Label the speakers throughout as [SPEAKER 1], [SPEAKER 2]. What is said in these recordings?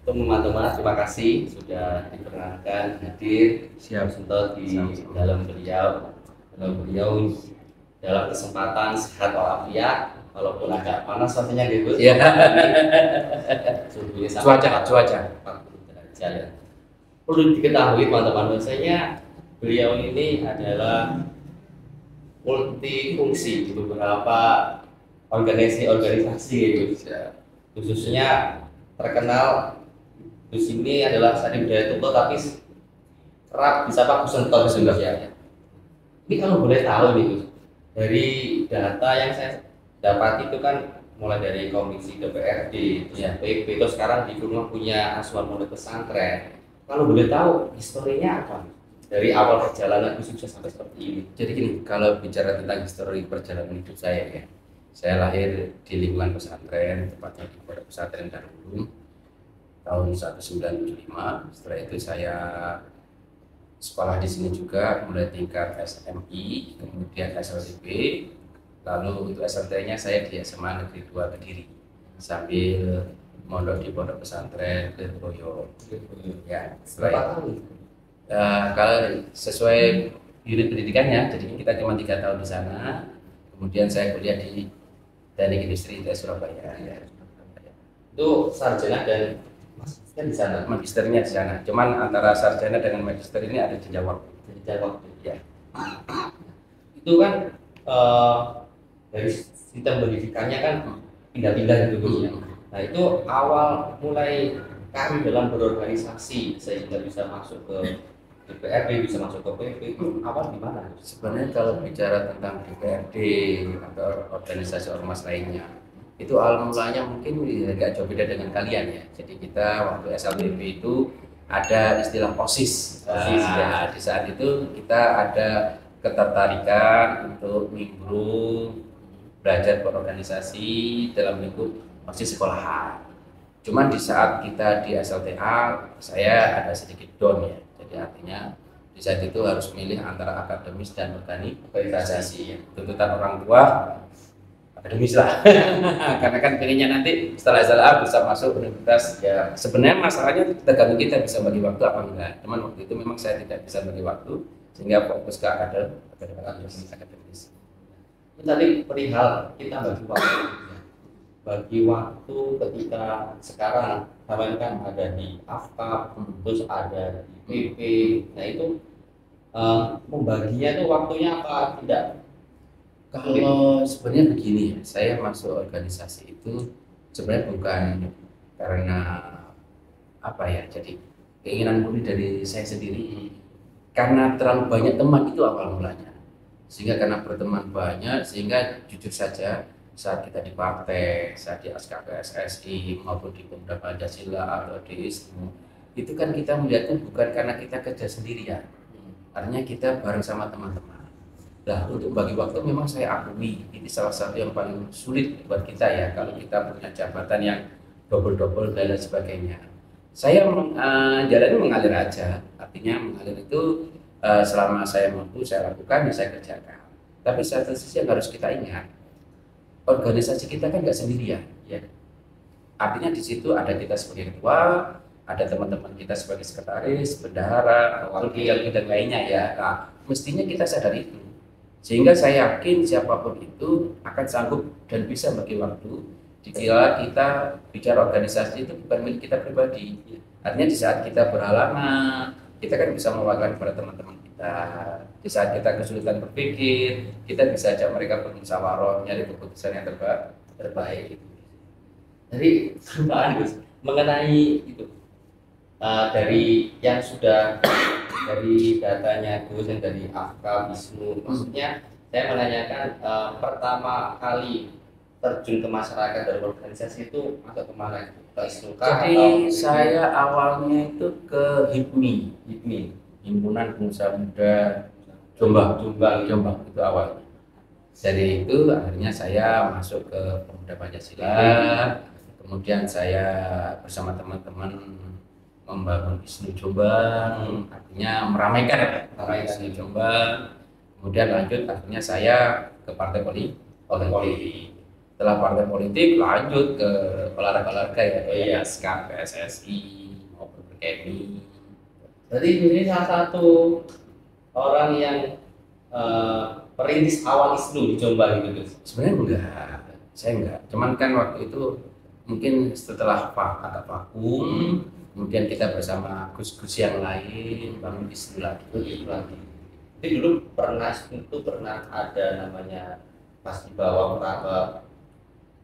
[SPEAKER 1] Teman-teman, terima kasih sudah diperkenankan hadir
[SPEAKER 2] Siap.
[SPEAKER 1] untuk di
[SPEAKER 2] Sama-sama.
[SPEAKER 1] dalam beliau dalam kesempatan sehat walafiat walaupun agak panas rasanya gitu.
[SPEAKER 2] Iya.
[SPEAKER 1] Suhunya sampai
[SPEAKER 2] Cuaca.
[SPEAKER 1] 40 derajat ya. Perlu diketahui teman-teman, bahwasanya beliau ini adalah multifungsi di beberapa organisasi gitu. Khususnya terkenal di sini adalah Sadi Budaya Tuto, tapi kerap disapa Gus Sentot Indonesia. Ini kalau boleh tahu nih Gus, dari data yang saya dapat itu kan mulai dari komisi DPRD, terus PP, terus sekarang di rumah punya asuhan pondok pesantren. Kalau boleh tahu historinya apa? Dari awal perjalanan Gus bisa sampai seperti ini.
[SPEAKER 2] Jadi gini, kalau bicara tentang histori perjalanan hidup saya ya, saya lahir di lingkungan pesantren, tepatnya di Pondok Pesantren Darul Ulum tahun 1975. Setelah itu saya sekolah di sini juga, mulai tingkat SMI, kemudian SLTB, lalu untuk SLT-nya saya di SMA Negeri 2 Kediri, sambil mondok di Pondok Pesantren Lirboyo. Ya, setelah itu, kalau sesuai unit pendidikannya, jadi kita cuma 3 tahun di sana, kemudian saya kuliah di Teknik Industri ITS Surabaya.
[SPEAKER 1] Itu sarjana dan magister di sana.
[SPEAKER 2] Magisternya di sana, cuman antara sarjana dengan magister ini ada jenjang waktu.
[SPEAKER 1] Ya. Itu kan dari sistem pendidikannya kan pindah-pindah gitu Gus ya. Nah itu awal mulai karir dalam berorganisasi sehingga bisa masuk ke DPRD, bisa masuk ke PP, itu awal gimana?
[SPEAKER 2] Sebenarnya kalau bicara tentang DPRD atau organisasi ormas lainnya, itu awal mulanya mungkin agak jauh beda dengan kalian ya. Jadi kita waktu SLTB itu ada istilah OSIS.
[SPEAKER 1] Ya.
[SPEAKER 2] Di saat itu kita ada ketertarikan untuk nimbrung belajar berorganisasi dalam lingkup OSIS sekolahan. Cuman di saat kita di SLTA, saya ada sedikit down ya. Jadi artinya di saat itu harus milih antara akademis dan organisasi. Tuntutan orang tua akademis lah. Karena kan pengennya nanti setelah SLA bisa masuk universitas. Ya sebenarnya masalahnya tergantung kita bisa bagi waktu apa enggak. Cuman waktu itu memang saya tidak bisa bagi waktu, sehingga fokus ke akademis.
[SPEAKER 1] Itu tadi perihal kita bagi waktu ketika sekarang kalian kan ada di AFKAP, terus ada di PP. Nah itu membaginya tuh waktunya apa tidak?
[SPEAKER 2] Kalau sebenarnya begini ya, saya masuk organisasi itu sebenarnya bukan karena apa ya, jadi keinginan murni dari saya sendiri, karena terlalu banyak teman itu awal mulanya. Sehingga karena berteman banyak, sehingga jujur saja saat kita di partai, saat di SKPSSI maupun di Pemuda Pancasila atau di ISMU, itu kan kita melihatnya bukan karena kita kerja sendirian, artinya kita bareng sama teman-teman. Nah, untuk bagi waktu memang saya akui ini salah satu yang paling sulit buat kita ya, kalau kita punya jabatan yang double-double dan lain sebagainya. Saya jalannya mengalir aja, artinya mengalir itu selama saya mampu saya lakukan, saya kerjakan. Tapi satu sisi yang harus kita ingat, organisasi kita kan nggak sendirian, ya. Artinya di situ ada kita sebagai ketua, ada teman-teman kita sebagai sekretaris, bendahara, wakil dan lainnya ya. Nah, mestinya kita sadar itu. Sehingga saya yakin siapapun itu akan sanggup dan bisa bagi waktu dikira kita bicara organisasi itu bukan milik kita pribadi. Artinya di saat kita berhalangan, kita kan bisa mewakilkan kepada teman-teman kita. Di saat kita kesulitan berpikir, kita bisa ajak mereka bermusyawarah, nyari keputusan yang terbaik.
[SPEAKER 1] Jadi mengenai itu dari yang sudah dari datanya Gus yang dari AFKA, ISMU, maksudnya saya menanyakan pertama kali terjun ke masyarakat dari organisasi itu atau kemana? Ke ISMU?
[SPEAKER 2] Jadi saya awalnya itu ke HIPMI, Himpunan Pengusaha Muda Jombang itu awalnya. Dari itu akhirnya saya masuk ke Pemuda Pancasila, kemudian saya bersama teman-teman membangun ISMU Jombang, artinya meramaikan ISMU Jombang. Kemudian lanjut akhirnya saya ke Partai Politik. Setelah partai politik lanjut ke olahraga ya,
[SPEAKER 1] Oh, iya.
[SPEAKER 2] SK, PSSI maupun PKMI.
[SPEAKER 1] Jadi ini salah satu orang yang perintis awal ISNU di Jombang gitu Gus.
[SPEAKER 2] Sebenarnya enggak, saya enggak. Cuman kan waktu itu mungkin setelah agak vakum, kemudian kita bersama gus-gus yang lain bangun ISNU lagi.
[SPEAKER 1] Begitu lagi. Jadi dulu pernah ada namanya pas di bawah meraba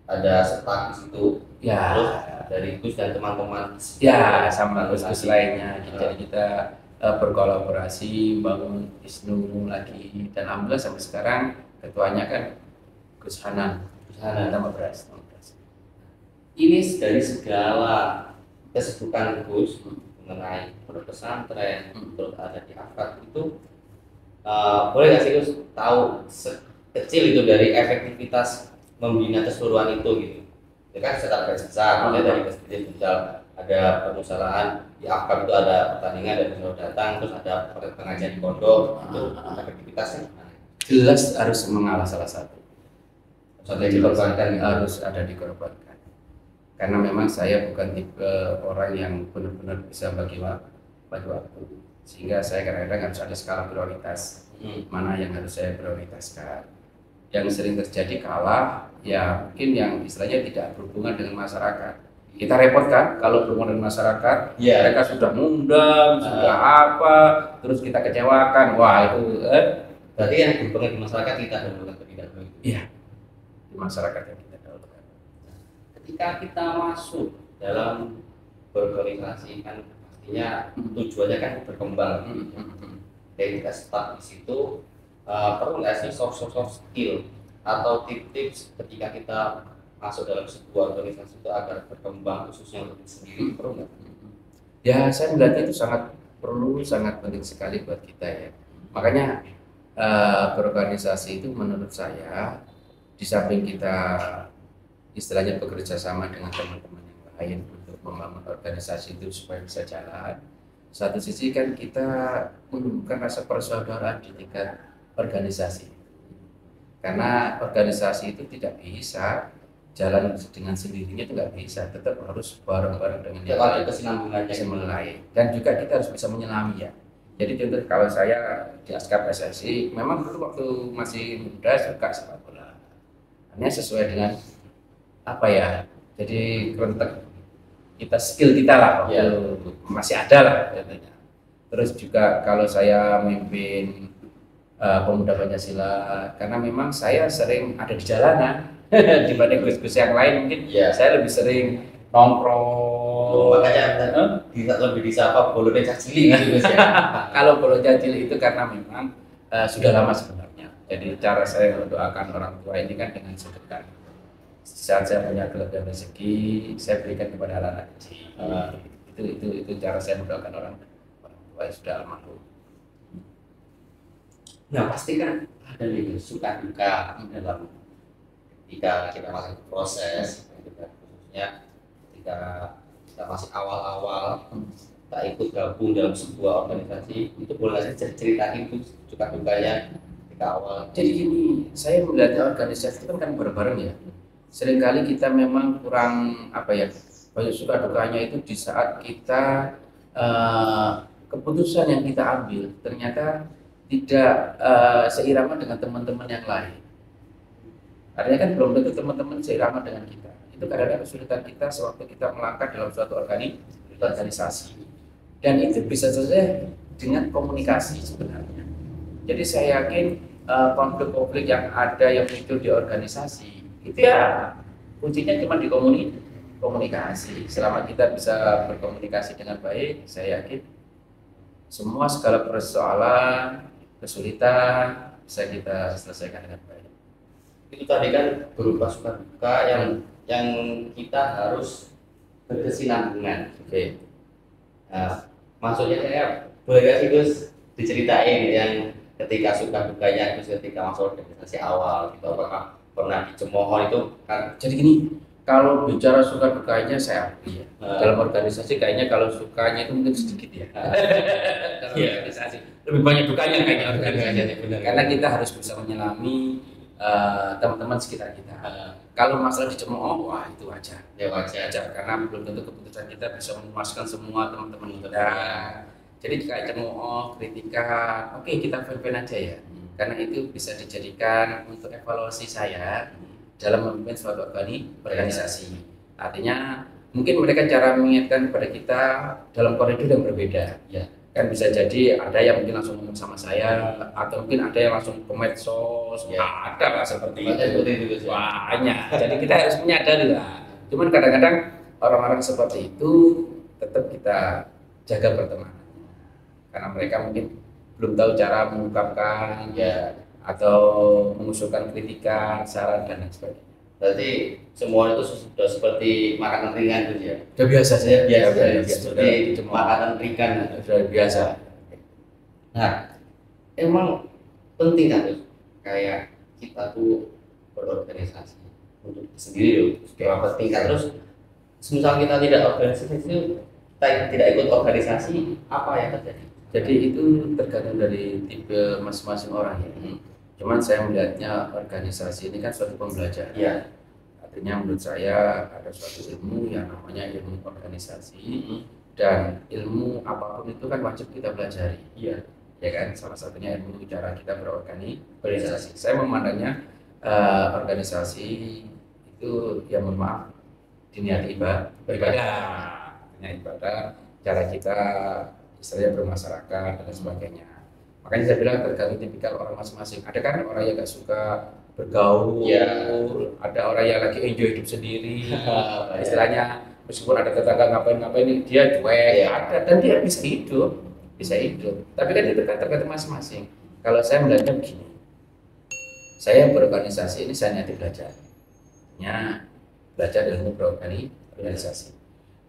[SPEAKER 1] ada setak di situ.
[SPEAKER 2] Ya,
[SPEAKER 1] Terus dari Gus dan teman-teman
[SPEAKER 2] ya sama gus-gus
[SPEAKER 1] lagi.
[SPEAKER 2] lainnya. Jadi kita berkolaborasi bangun ISNU lagi, dan alhamdulillah sampai sekarang ketuanya kan Gus Hanan.
[SPEAKER 1] Gus Hanan.
[SPEAKER 2] Tambah beras.
[SPEAKER 1] Ini dari segala kesibukan Gus mengenai pesantren, terus ada di akad itu, boleh nggak sih Gus tahu kecil itu dari efektivitas membina keseluruhan itu gitu? Ya kan secara garis besar, mulai dari masjid misal ada permusalaan di akad itu ada pertandingan dan bisa datang, terus ada pengajian di pondok, itu efektivitasnya gimana?
[SPEAKER 2] Jelas harus mengalah salah satu.
[SPEAKER 1] Sampai dikorbankan gitu.
[SPEAKER 2] Harus ada dikorbankan. Karena memang saya bukan tipe orang yang benar-benar bisa bagi waktu, sehingga saya kadang-kadang harus ada skala prioritas, mana yang harus saya prioritaskan. Yang sering terjadi kalah ya mungkin yang istilahnya tidak berhubungan dengan masyarakat. Kita repot kan kalau berhubungan dengan masyarakat, mereka sudah ngundang, sudah apa, terus kita kecewakan. Wah itu
[SPEAKER 1] berarti yang berhubungan dengan masyarakat kita dahulukan atau tidak dulu?
[SPEAKER 2] Iya, di masyarakat yang kita dahulukan.
[SPEAKER 1] Ketika kita masuk dalam berorganisasi kan pastinya tujuannya kan berkembang. Dan kita start di situ, perlu nggak sih soft skill atau tips ketika kita masuk dalam sebuah organisasi itu agar berkembang khususnya untuk diri sendiri, perlu nggak?
[SPEAKER 2] Ya saya melihat itu sangat perlu, sangat penting sekali buat kita ya. Makanya berorganisasi itu menurut saya di samping kita istilahnya bekerja sama dengan teman-teman yang lain untuk membangun organisasi itu supaya bisa jalan. Satu sisi kan kita menumbuhkan rasa persaudaraan di tingkat organisasi. Karena organisasi itu tidak bisa jalan dengan sendirinya, itu nggak bisa, tetap harus bareng-bareng dengan yang lain,
[SPEAKER 1] kesinambungannya.
[SPEAKER 2] Dan juga kita harus bisa menyelami ya. Jadi contoh kalau saya di Askar PSSI, memang dulu waktu masih muda suka sepak bola. Hanya sesuai dengan apa ya, jadi kontak kita skill kita lah waktu masih ada lah katanya. Terus juga kalau saya memimpin pemuda Pancasila, karena memang saya sering ada di jalanan dibanding gus-gus yang lain mungkin saya lebih sering nongkrong.
[SPEAKER 1] Makanya lebih disapa bolonnya cacili gitu Gus ya.
[SPEAKER 2] Kalau bolon cacili itu karena memang sudah lama sebenarnya. Jadi cara saya mendoakan orang tua ini kan dengan sedekah. Saat saya punya kelebihan rezeki, saya berikan kepada anak kecil. Itu cara saya mendoakan orang tua yang sudah almarhum.
[SPEAKER 1] Nah pasti kan ada nih suka duka dalam ketika kita masih proses, khususnya ketika kita masih awal-awal kita ikut gabung dalam sebuah organisasi, itu boleh nggak sih ceritain itu suka dukanya ketika awal?
[SPEAKER 2] Jadi gini, saya melihat organisasi itu kan bareng-bareng ya. Seringkali kita memang kurang apa ya, banyak suka dukanya itu di saat kita keputusan yang kita ambil ternyata tidak seirama dengan teman-teman yang lain. Artinya kan belum tentu teman-teman seirama dengan kita. Itu kadang-kadang kesulitan kita sewaktu kita melangkah dalam suatu organisasi. Dan itu bisa saja dengan komunikasi sebenarnya. Jadi saya yakin konflik-konflik yang ada yang muncul di organisasi itu ya kuncinya cuma di komunikasi. Selama kita bisa berkomunikasi dengan baik, saya yakin semua segala persoalan, kesulitan bisa kita selesaikan dengan baik.
[SPEAKER 1] Itu tadi kan berupa suka duka yang kita harus berkesinambungan.
[SPEAKER 2] Oke.
[SPEAKER 1] Nah, maksudnya saya boleh nggak sih Gus diceritain yang ketika suka dukanya Gus ketika masuk organisasi awal gitu, apakah pernah dicemooh itu kan?
[SPEAKER 2] Jadi gini, kalau bicara suka dukanya saya akui ya. Dalam organisasi kayaknya kalau sukanya itu mungkin sedikit ya. Dalam organisasi lebih banyak dukanya kayaknya organisasi. Karena kita harus bisa menyelami teman-teman sekitar kita. Kalau masalah dicemooh, wah itu wajar.
[SPEAKER 1] Ya wajar.
[SPEAKER 2] Wajar karena belum tentu keputusan kita bisa memuaskan semua teman-teman kita. Jadi kayak cemooh, kritikan, oke kita fan-fan aja ya. Karena itu bisa dijadikan untuk evaluasi saya dalam memimpin suatu organisasi. Artinya mungkin mereka cara mengingatkan kepada kita dalam koridor yang berbeda.
[SPEAKER 1] Ya.
[SPEAKER 2] Kan bisa jadi ada yang mungkin langsung ngomong sama saya, atau mungkin ada yang langsung ke medsos.
[SPEAKER 1] Ya.
[SPEAKER 2] Ada lah seperti
[SPEAKER 1] Ada seperti itu.
[SPEAKER 2] banyak. Jadi kita harus menyadari lah. Cuman kadang-kadang orang-orang seperti itu tetap kita jaga pertemanan, karena mereka mungkin belum tahu cara mengungkapkan
[SPEAKER 1] Ya.
[SPEAKER 2] atau mengusulkan kritikan, saran dan lain sebagainya.
[SPEAKER 1] Berarti semua itu sudah seperti makanan ringan gitu ya.
[SPEAKER 2] Sudah biasa saja.
[SPEAKER 1] Seperti makanan ringan.
[SPEAKER 2] Sudah biasa.
[SPEAKER 1] Nah, emang penting kan tuh kayak kita tuh berorganisasi untuk sendiri loh. Kayak penting kan, terus misal kita tidak organisasi, kita tidak ikut organisasi, apa yang terjadi?
[SPEAKER 2] Jadi itu tergantung dari tipe masing-masing orang ya. Cuman saya melihatnya organisasi ini kan suatu pembelajaran.
[SPEAKER 1] Iya.
[SPEAKER 2] Artinya menurut saya ada suatu ilmu yang namanya ilmu organisasi, dan ilmu apapun itu kan wajib kita pelajari.
[SPEAKER 1] Iya.
[SPEAKER 2] Ya kan, salah satunya ilmu cara kita berorganisasi. Saya memandangnya organisasi itu ya mohon maaf diniati beribadah, cara kita istilahnya bermasyarakat dan sebagainya. Makanya saya bilang tergantung tipikal orang masing-masing. Ada kan orang yang gak suka bergaul, ada orang yang lagi enjoy hidup sendiri, istilahnya meskipun ada tetangga ngapain dia cuek, ada, dan dia bisa hidup. Tapi kan itu kan tergantung masing-masing. Kalau saya melihatnya begini, saya berorganisasi ini saya niati belajar, belajar ilmu berorganisasi.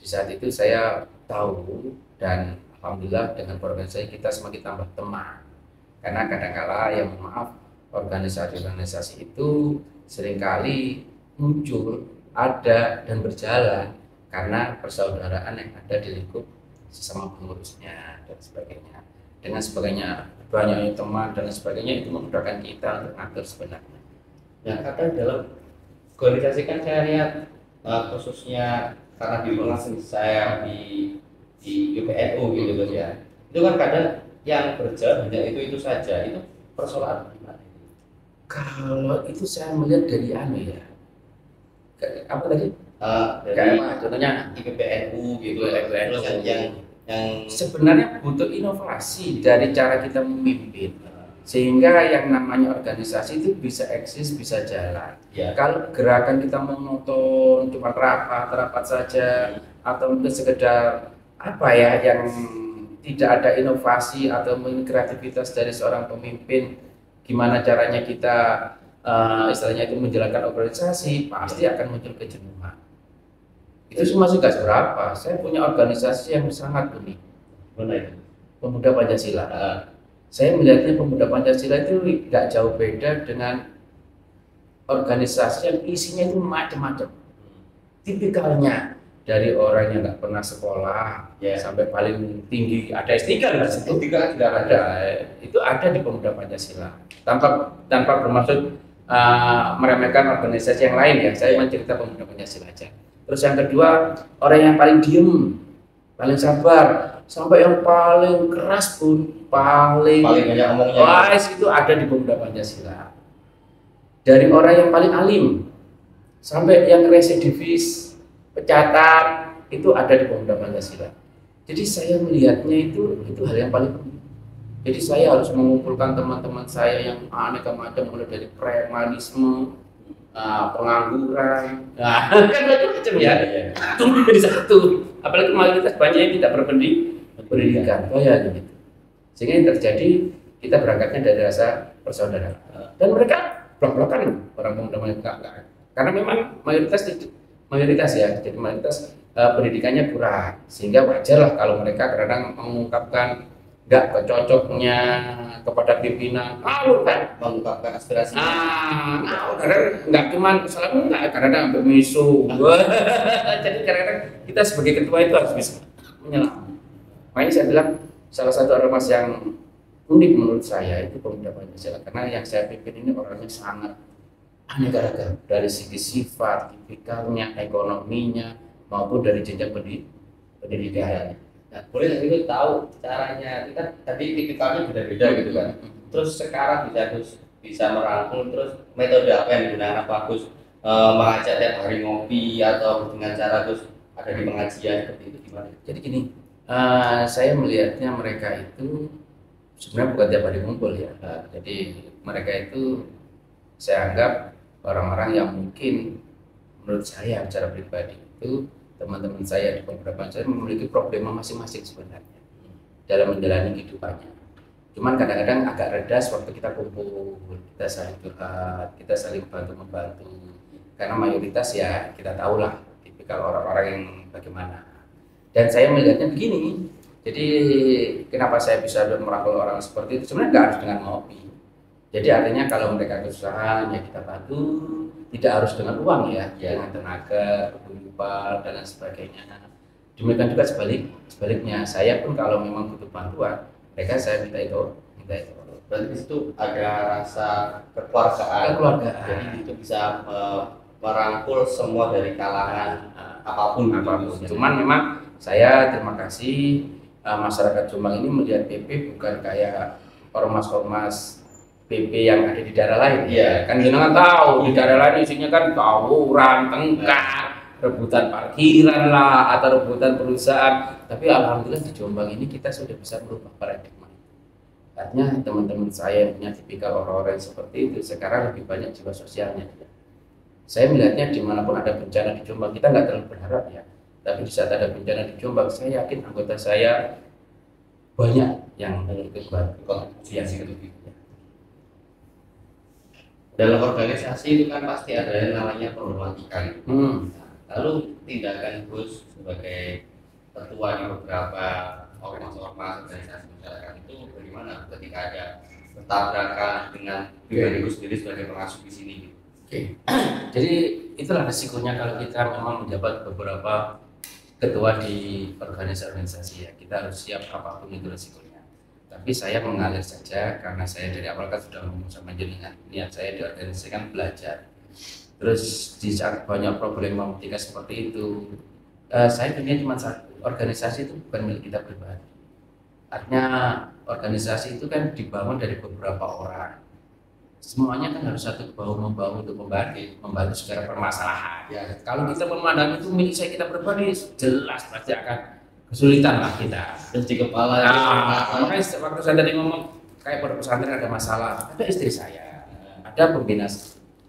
[SPEAKER 2] Di saat itu saya tahu, dan alhamdulillah dengan berorganisasi kita semakin tambah teman. Karena kadang-kala yang maaf organisasi itu seringkali muncul, ada dan berjalan karena persaudaraan yang ada di lingkup sesama pengurusnya dan sebagainya. Dengan sebagainya, banyaknya teman dan sebagainya itu memudahkan kita untuk ngatur sebenarnya.
[SPEAKER 1] Nah, kadang dalam organisasi kan saya lihat khususnya karena di pengalaman saya di UPNU gitu Mas ya. Itu kan kadang yang berjalan hanya itu saja, itu persoalan gimana?
[SPEAKER 2] Kalau itu saya melihat dari ya. Apa tadi?
[SPEAKER 1] Dari
[SPEAKER 2] contohnya
[SPEAKER 1] IPPNU gitu, terus yang
[SPEAKER 2] sebenarnya butuh inovasi dari cara kita memimpin, sehingga yang namanya organisasi itu bisa eksis, bisa jalan.
[SPEAKER 1] Ya.
[SPEAKER 2] Kalau gerakan kita monoton, cuma rapat saja, atau mungkin sekedar apa ya yang tidak ada inovasi atau kreativitas dari seorang pemimpin, gimana caranya kita istilahnya itu menjalankan organisasi, pasti akan muncul kejenuhan. Itu semua sih gak seberapa. Saya punya organisasi yang sangat unik.
[SPEAKER 1] Mana itu?
[SPEAKER 2] Pemuda Pancasila. Saya melihatnya Pemuda Pancasila itu gak jauh beda dengan organisasi yang isinya itu macam-macam. Tipikalnya dari orang yang nggak pernah sekolah sampai paling tinggi ada S3 di situ. S3 tidak ada. Itu ada di Pemuda Pancasila. Tanpa bermaksud meremehkan organisasi yang lain ya. Saya mencerita Pemuda Pancasila aja. Terus yang kedua, orang yang paling diem, paling sabar, sampai yang paling keras pun paling
[SPEAKER 1] banyak omongnya.
[SPEAKER 2] Itu ada di Pemuda Pancasila. Dari orang yang paling alim sampai yang residivis, pecatat, itu ada di Pemuda Pancasila. Jadi saya melihatnya itu hal yang paling penting. Jadi saya harus mengumpulkan teman-teman saya yang aneka macam, mulai dari premanisme, pengangguran, kan macam-macam ya. Tunggu jadi satu. Apalagi mayoritas banyak yang tidak berpendidikan, gitu. Sehingga yang terjadi kita berangkatnya dari rasa persaudaraan. Dan mereka blok-blokan orang Pemuda Pancasila, karena memang mayoritas ya, jadi mayoritas pendidikannya kurang, sehingga wajar lah kalau mereka kadang mengungkapkan nggak kecocoknya kepada pimpinan, kan
[SPEAKER 1] mengungkapkan aspirasi.
[SPEAKER 2] Kadang nggak cuma salah kadang ambil misu. Jadi kadang-kadang kita sebagai ketua itu harus bisa menyelam. Makanya saya bilang salah satu ormas yang unik menurut saya itu Pemuda Pancasila, karena yang saya pimpin ini orangnya sangat aneka ragam dari segi sifat, tipikalnya, ekonominya maupun dari jenjang pendidikan.
[SPEAKER 1] Nah, boleh nggak itu tahu caranya? Kita tadi tipikalnya beda-beda gitu kan. Terus sekarang bisa merangkul, terus metode apa yang digunakan Pak Agus, mengajak tiap hari ngopi atau dengan cara terus ada di pengajian seperti itu gimana?
[SPEAKER 2] Jadi gini, saya melihatnya mereka itu sebenarnya bukan tiap hari ngumpul ya. Jadi mereka itu saya anggap orang-orang yang mungkin menurut saya secara pribadi itu teman-teman saya di beberapa saya memiliki problema masing-masing sebenarnya dalam menjalani kehidupannya. Cuman kadang-kadang agak reda waktu kita kumpul, kita saling curhat, kita saling bantu-membantu. Karena mayoritas ya kita tahulah tipikal orang-orang yang bagaimana. Dan saya melihatnya begini, jadi kenapa saya bisa merangkul orang seperti itu? Sebenarnya nggak harus dengan ngopi. Jadi artinya kalau mereka kesusahan ya kita bantu, tidak harus dengan uang ya, dengan tenaga, kehidupan dan lain sebagainya. Demikian juga sebaliknya, saya pun kalau memang butuh bantuan, mereka saya minta itu.
[SPEAKER 1] Berarti di situ ada rasa kekeluargaan. Jadi itu bisa merangkul semua dari kalangan apapun.
[SPEAKER 2] Cuman memang saya terima kasih masyarakat Jombang ini melihat PP bukan kayak ormas-ormas PP yang ada di daerah lain.
[SPEAKER 1] Iya.
[SPEAKER 2] Kan jenengan tahu di daerah lain isinya kan tawuran, tengkar, rebutan parkiran lah atau rebutan perusahaan. Tapi alhamdulillah di Jombang ini kita sudah bisa merubah paradigma. Artinya teman-teman saya yang punya tipikal orang-orang seperti itu sekarang lebih banyak jiwa sosialnya. Saya melihatnya dimanapun ada bencana di Jombang kita nggak terlalu berharap ya. Tapi di saat ada bencana di Jombang, saya yakin anggota saya banyak yang ikut kontribusi itu.
[SPEAKER 1] Dalam organisasi itu kan pasti ada yang namanya problematika. Lalu tindakan Gus sebagai ketua di beberapa ormas organisasi masyarakat itu bagaimana ketika ada bertabrakan dengan pribadi Gus sendiri sebagai pengasuh di sini?
[SPEAKER 2] Jadi itulah resikonya kalau kita memang menjabat beberapa ketua di organisasi ya, kita harus siap apapun itu resikonya. Tapi saya mengalir saja karena saya dari awal kan sudah ngomong sama jenengan, niat saya di organisasi kan belajar. Terus di saat banyak problematika seperti itu, saya punya cuma satu, organisasi itu bukan milik kita pribadi. Artinya organisasi itu kan dibangun dari beberapa orang. Semuanya kan harus satu bahu membahu untuk membantu secara permasalahan. Ya, kalau kita memandang itu milik saya kita pribadi, jelas pasti akan kesulitan lah kita.
[SPEAKER 1] Terus di kepala.
[SPEAKER 2] Makanya waktu saya tadi ngomong kayak pada pesantren ada masalah, ada istri saya, ada pembina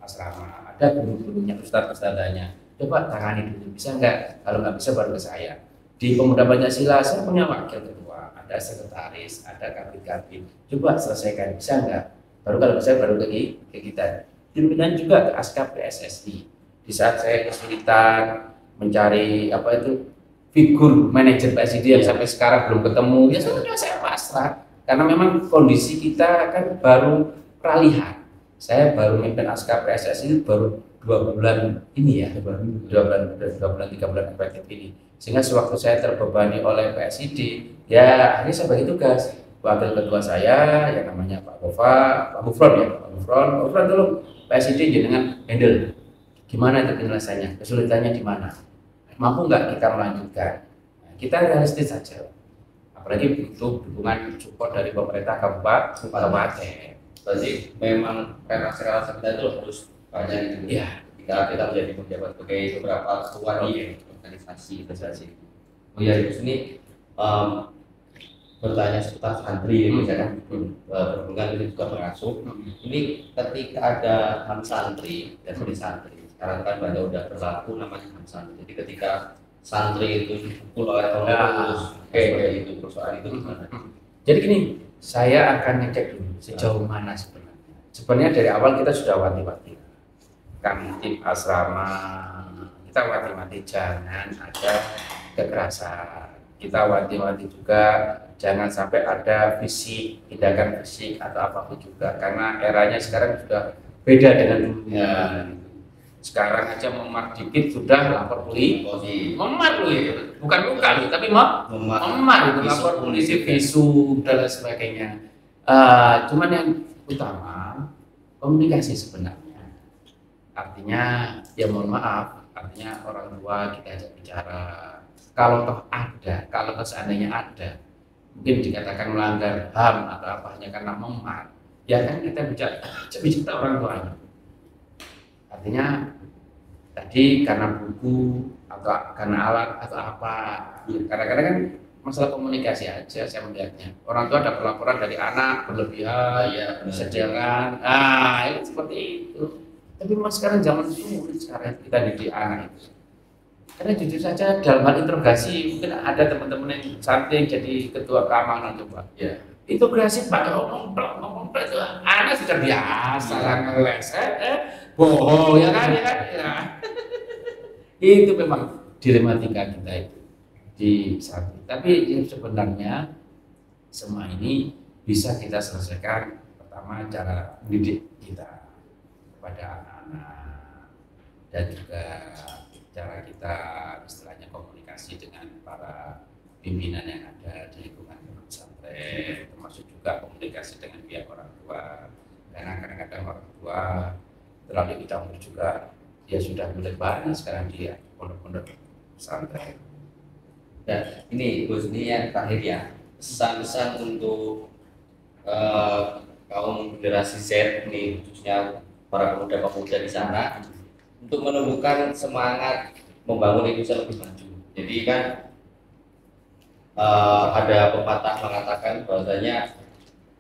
[SPEAKER 2] asrama, ada guru-gurunya, ustadz-ustadzanya. Coba tangani dulu, bisa nggak? Kalau nggak bisa baru ke saya. Di Pemuda Pancasila saya punya wakil ketua, ada sekretaris, ada kabit-kabit. Coba selesaikan, bisa nggak? Baru kalau bisa baru ke kita. Demikian juga ke Askap PSSI. Di saat saya kesulitan mencari apa itu figur manajer PSID yang sampai sekarang belum ketemu, ya sudah saya pasrah. Karena memang kondisi kita kan baru peralihan. Saya baru memimpin Askap PSSI baru 2 bulan ini ya, 2 bulan 3 bulan efektif ini. Sehingga sewaktu saya terbebani oleh PSID, ya akhirnya saya bagi tugas. Wakil ketua saya yang namanya Pak Gufron tolong PSID jenengan handle. Gimana itu penyelesaiannya? Kesulitannya di mana? Mampu nggak kita melanjutkan? Nah, kita realistis saja. Apalagi butuh dukungan support dari pemerintah kabupaten.
[SPEAKER 1] Berarti memang relasi-relasi kita itu harus banyak gitu.
[SPEAKER 2] Ya.
[SPEAKER 1] Kita menjadi pejabat sebagai beberapa ketua di organisasi. Oh ya, di sini bertanya seputar santri, misalkan berhubungan ini juga pengasuh. Ini ketika ada HAM santri dan santri, sekarang kan udah berlaku namanya HAM santri. Jadi ketika santri itu dipukul oleh pengurus, seperti itu persoalan itu gimana?
[SPEAKER 2] Jadi gini, saya akan ngecek dulu sejauh mana sebenarnya. Sebenarnya dari awal kita sudah wanti-wanti. Kantin asrama, kita wanti-wanti jangan ada kekerasan. Kita wanti-wanti juga jangan sampai ada fisik, tindakan fisik atau apapun juga, karena eranya sekarang sudah beda dengan dulunya. Sekarang aja memar dikit sudah lapor polisi, memar bukan luka tapi memar itu lapor polisi, visum dan lain sebagainya. Cuman yang utama komunikasi sebenarnya. Artinya ya mohon maaf, artinya orang tua kita ajak bicara. Kalau seandainya ada, mungkin dikatakan melanggar HAM atau apa hanya karena memar, ya kan kita bicara orang tuanya. Artinya tadi karena buku atau karena alat atau apa, kadang-kadang kan masalah komunikasi aja saya melihatnya. Orang tua ada pelaporan dari anak berlebihan,
[SPEAKER 1] Iya, benar.
[SPEAKER 2] sejalan, itu seperti itu. Tapi mas sekarang zaman sulit sekarang kita didik anak itu. Karena jujur saja dalam hal interogasi mungkin ada teman-teman yang santai jadi ketua keamanan coba.
[SPEAKER 1] Ya.
[SPEAKER 2] Interogasi pakai ngomong itu anak sudah biasa lah ngeles, bohong ya kan ya. Itu memang dilematika kita itu di satu. Tapi sebenarnya semua ini bisa kita selesaikan pertama cara mendidik kita kepada anak-anak dan juga cara kita istilahnya komunikasi dengan para pimpinan yang ada di lingkungan pesantren, termasuk juga komunikasi dengan pihak orang tua, karena kadang-kadang orang tua terlalu dicampur juga dia sudah mulai banyak sekarang dia pondok-pondok pesantren.
[SPEAKER 1] Dan ini Gus, ini yang terakhir ya, pesan-pesan untuk kaum generasi Z ini, khususnya para pemuda-pemuda di sana, untuk menumbuhkan semangat membangun Indonesia lebih maju. Jadi kan ada pepatah mengatakan bahwasanya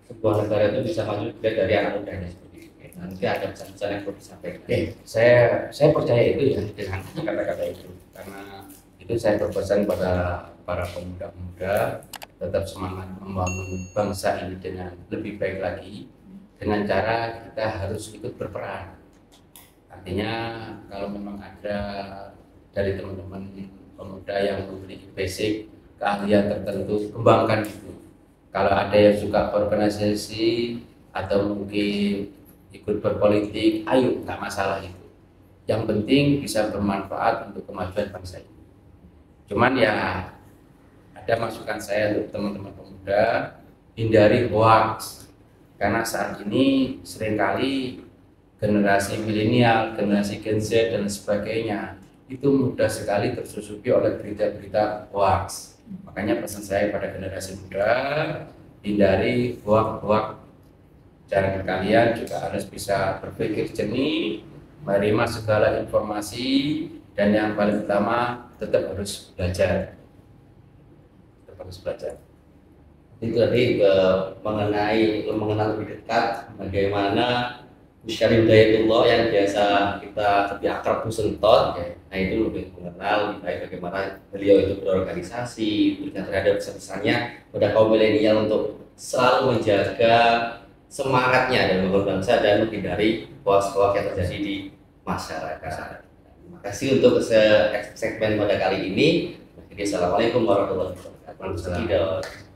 [SPEAKER 1] sebuah negara itu bisa maju dari anak mudanya seperti itu. Nanti ada pesan-pesan yang perlu disampaikan.
[SPEAKER 2] Saya percaya itu ya dengan kata-kata itu, karena itu saya berpesan pada para pemuda-pemuda tetap semangat membangun bangsa ini dengan lebih baik lagi, dengan cara kita harus ikut berperan. Artinya kalau memang ada dari teman-teman pemuda yang memiliki basic keahlian tertentu, kembangkan itu. Kalau ada yang suka organisasi atau mungkin ikut berpolitik, ayo, nggak masalah itu. Yang penting bisa bermanfaat untuk kemajuan bangsa ini. Cuman ya ada masukan saya untuk teman-teman pemuda, hindari hoax, karena saat ini seringkali generasi milenial, generasi Gen Z dan sebagainya itu mudah sekali tersusupi oleh berita-berita hoax. Makanya pesan saya pada generasi muda, hindari hoax-hoax. Jangan kalian juga harus bisa berpikir jernih, menerima segala informasi, dan yang paling utama tetap harus belajar.
[SPEAKER 1] Itu tadi mengenal lebih dekat bagaimana Syarif Hidayatullah yang biasa kita lebih akrab Gus Sentot. Nah itu lebih mengenal lebih baik bagaimana beliau itu berorganisasi, terhadap pesan-pesannya pada kaum milenial untuk selalu menjaga semangatnya dan membangun bangsa dan menghindari hoax-hoax yang terjadi di masyarakat. Terima kasih untuk segmen pada kali ini. Assalamualaikum warahmatullahi wabarakatuh.